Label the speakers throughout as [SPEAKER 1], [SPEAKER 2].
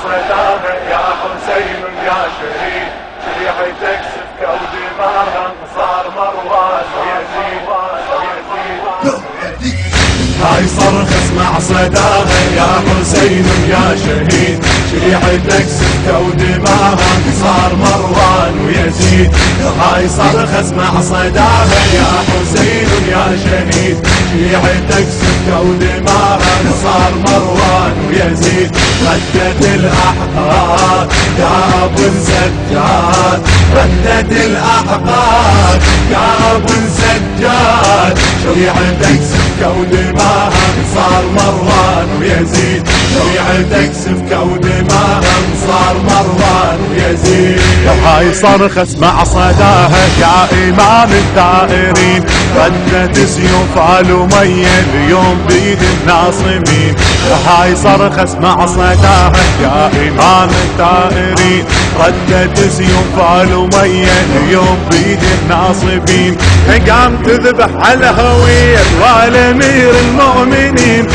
[SPEAKER 1] صداها يا حسين يا شهيد، شريعتك سفكة ودماها صار مروان ويزيد. هاي صرخ اسمع صداها يا حسين يا شهيد، شريعتك سفكة ودماها صار مروان ويزيد. هاي صرخ اسمع صداها يا حسين يا شهيد، شريعتك سفكة ودماها صار مروان ويزيد. ردت الأحقاد يا أبو السجاد، ردت الأحقاد يا أبو السجاد، شريعتك سفكة ودماها صار مروان ويزيد. شريعتك سفكة ودماها صار مروان ويزيد.
[SPEAKER 2] هاي صرخ اسمع صداها يا إمام الدائرين، ردت سيوف آل أمية اليوم بيد الناصمين. هاي صرخ اسمع صداها يا إمام الدائرين، ردت سيوف آل أمية اليوم بيد الناصبين. قام تذبح على هوية والأمير المؤمنين،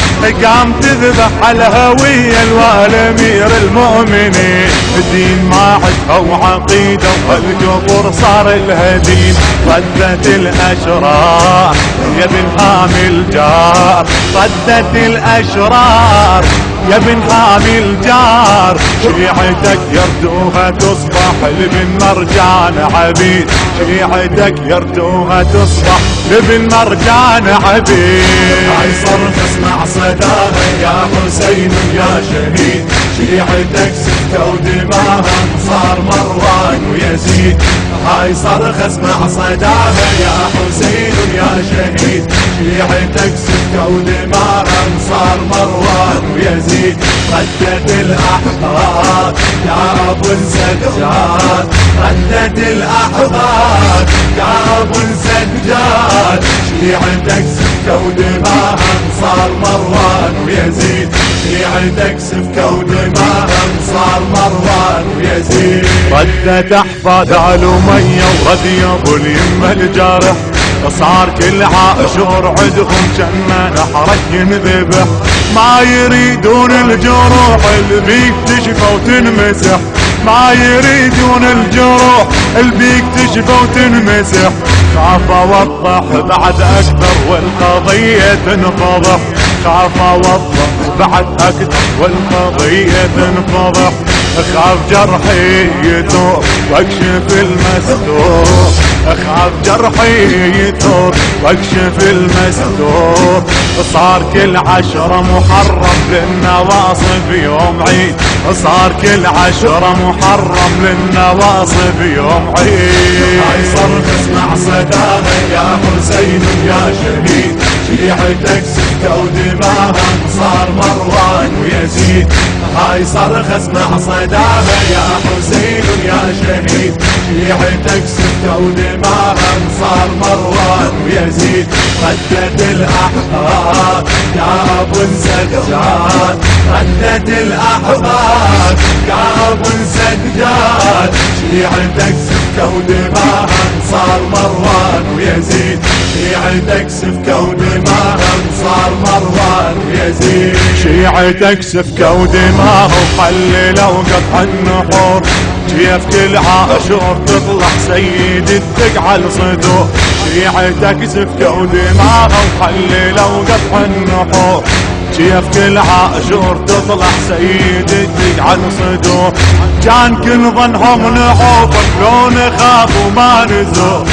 [SPEAKER 2] قام تذبح على هوية والأمير المؤمنين. الدين ما عدها وعقيدة والجبر صار الهدين. ردت الأشرار يا بن هامي الجار، ردت الأشرار يا بن هامي الجار، شيعتك يردوها تصبح لبن مرجان عبيد، شيعتك يردوها تصبح لبن مرجان عبيد.
[SPEAKER 1] هاي صرخ اسمع صداها يا حسين يا شهيد، شيعتك سفكة ودماها صار مروان ويزيد. هاي صرخ اسمع صداها يا حسين يا شهيد، شيعتك سفكة ودماها صار مروان ويزيد. ردت الأحقاد يا أبو السجاد، ردت الأحقاد يا أبو السجاد، شيعتك سفكة ودماها صار مروان ويزيد. شيعتك سفكة ودماها صار مروان ويزيد.
[SPEAKER 2] ردت أحفاد آل أمية ورد أبو اليمة الجارح، صار كل عاشور عندهم جنة نحرك ينذبح. ما يريدون الجروح البيك تشفى وتنمسح، ما يريدون الجروح البيك تشفى وتنمسح. خاف اوضح بعد اكثر والقضية تنفضح، خاف اوضح بعد اكثر والقضية تنفضح. اخاف جرحي يثور واكشف المستور، اخاف جرحي يثور واكشف المستور. صار كل 10 محرم للنواصب يوم عيد، صار كل 10 محرم للنواصب يوم عيد.
[SPEAKER 1] هاي صرخ اسمع صداها يا حسين يا شهيد، شيعتك سفكة ودماها صار مروان ويزيد. هاي صرخ اسمع صداها يا حسين يا شهيد، شيعتك سفكة ودماها صار مروان ويزيد. ردت الأحقاد يا أبو السجاد، ردت الأحقاد يا أبو السجاد، شيعتك سفكة ودماها صار مروان ويزيد. شيعتك سفكة ودماها صار مروان ويزيد.
[SPEAKER 2] شيعتك سفكة ودماها وحللوا قطع النحور، جيف كل عاشور تطلع سيد التقعى صدور. شيعتك سفكة ودماها وحللوا قطع النحور، جيف كل عاشور تطلع سيد التقعى صدور. كان كل ظنهم نعوفك لو نخاف وما نزور،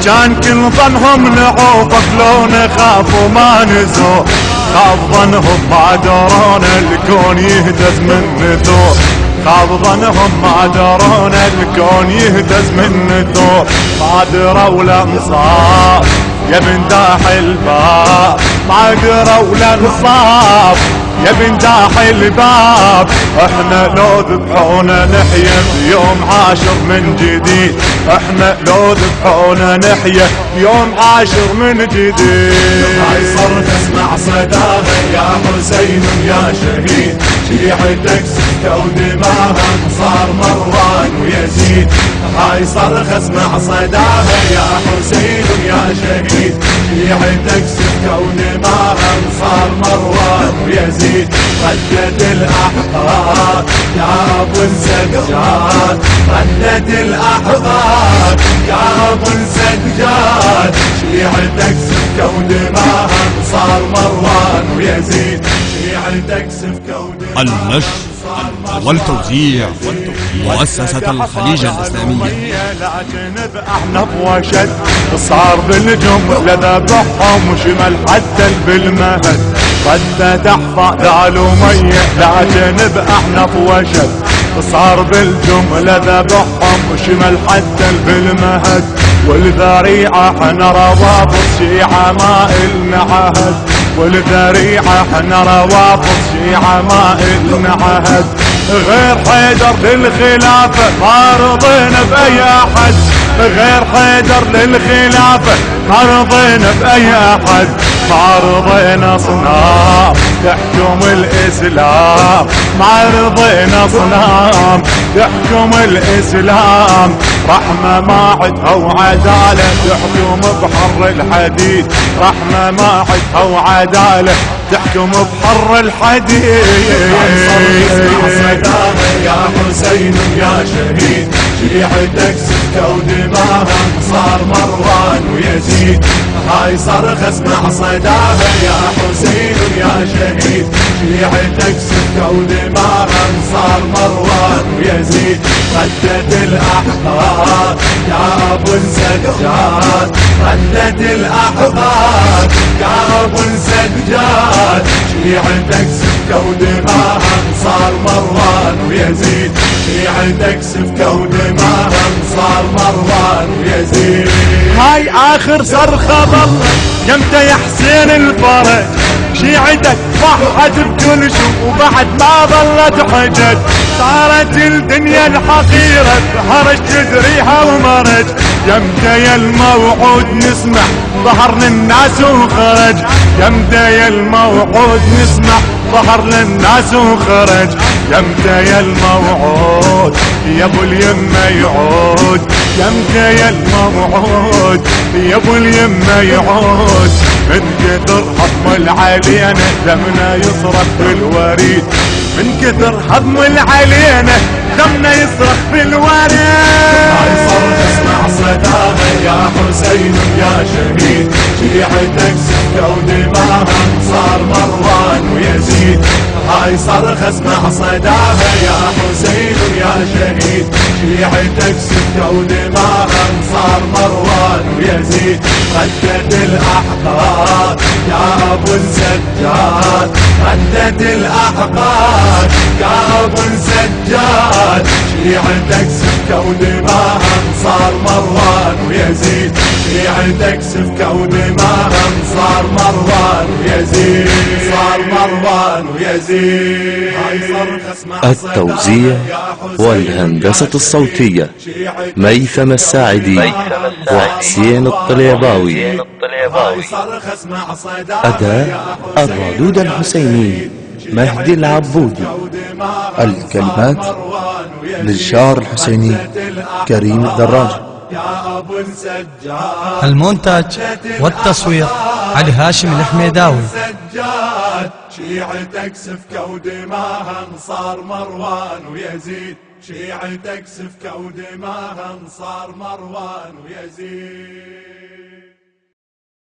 [SPEAKER 2] كان كل ظنهم نعوفك لو نخاف وما نزور. خاف ظنهم ما درون الكون يهتز من نثور، خاف ظنهم ما درون الكون يهتز من نثور. ما دروا الانصاف يا بن داح الباب، ما دروا الانصاف يا بن داح الباب. احنا لو ذبحونا نحيا بيوم عاشر من جديد، احنا لو ذبحونا نحيا بيوم عاشر من جديد.
[SPEAKER 1] هاي صرخ اسمع صداها يا حسين يا شهيد، شيعتك سفكة ودماها صار مروان ويزيد. هاي صرخ اسمع صداها يا حسين يا شهيد، شيعتك سفكة ودماها صار مروان ويزيد. ويزيد ردت الأحقاد يا أبو السجاد ردت الأحقاد يا أبو السجاد شيعتك سفكة ودماها صار مروان ويزيد شيعتك سفكة ودماها
[SPEAKER 3] النشر والتوزيع مؤسسة الخليج الإسلامية.
[SPEAKER 2] لكن بأعنف وشد صار بالجملة ذبحهم وشمل حتى بالمهد ردت أحفاد آل أمية لكن بأعنف وشد صار بالجملة ذبحهم وشمل حتى بالمهد والذريعة حنا روابط شيعة ما إلنا عهد والذريعة حنا روابط شيعة ما إلنا عهد غير حيدر للخلافة ما رضينا بأي أحد غير حيدر للخلافة ما رضينا بأي أحد ما رضينا صنام تحكم الإسلام ما رضينا صنام تحكم الإسلام رحمة ما عدها وعدالة تحكم بحر الحديد رحمة ما عدها وعدالة تحكم بحر الحديد
[SPEAKER 1] يا حسين يا شهيد شيعتك سفكة ودماها صار مروان ويزيد هاي صرخة اسمع صداها يا حسين يا شهيد شيعتك سفكة ودماها صار مروان ويزيد ردت الأحقاد يا أبو السجاد ردت الأحقاد يا أبو السجاد شيعتك سفكة ودماها صار مروان ويزيد شيعتك سفكة ودماها صار مروان ويزيد
[SPEAKER 2] هاي آخر صرخة ظل يمتى يا حسين الفرج شيعتك ضحت بكل شو وبعد ما ظلت حجج صارت الدنيا الحقيرة هرج تدريها ومرج يمتى يا الموعود نسمع ظهر للناس وخرج يمتى يا الموعود نسمع ظهر للناس وخرج يمتى يا الموعود يا ابو اليمه يعود يمتى يا الموعود يا ابو اليمه يعود من كثر هضم العلينا دمنا يصرخ بالوريد من كثر هضم العلينا دمنا يصرخ بالوريد
[SPEAKER 1] هاي صرخ اسمع صداها يا حسين يا شهيد شيعتك سفكة ودماها صار مروان ويزيد هاي صرخ اسمع صداها يا حسين يا شهيد شيعتك سفكة ودماها صار مروان ويزيد ردت الأحقاد يا أبو السجاد ردت الأحقاد يا أبو السجاد شيعتك سفكة ودماها صار مروان ويزيد شيعتك سفكة ودماها صار مروان ويزيد صار مروان ويزيد
[SPEAKER 4] التوزيع والهندسة الصوتية ميثم الساعدي وحسين الطليباوي. أداء الردود الحسيني مهدي العبودي.
[SPEAKER 5] الكلمات للشاعر الحسيني كريم الدراج.
[SPEAKER 6] المونتاج والتصوير علي هاشم الحميداوي.
[SPEAKER 1] شيعتك سفكة ودماها صار مروان ويزيد شيعتك سفكة ودماها صار مروان ويزيد.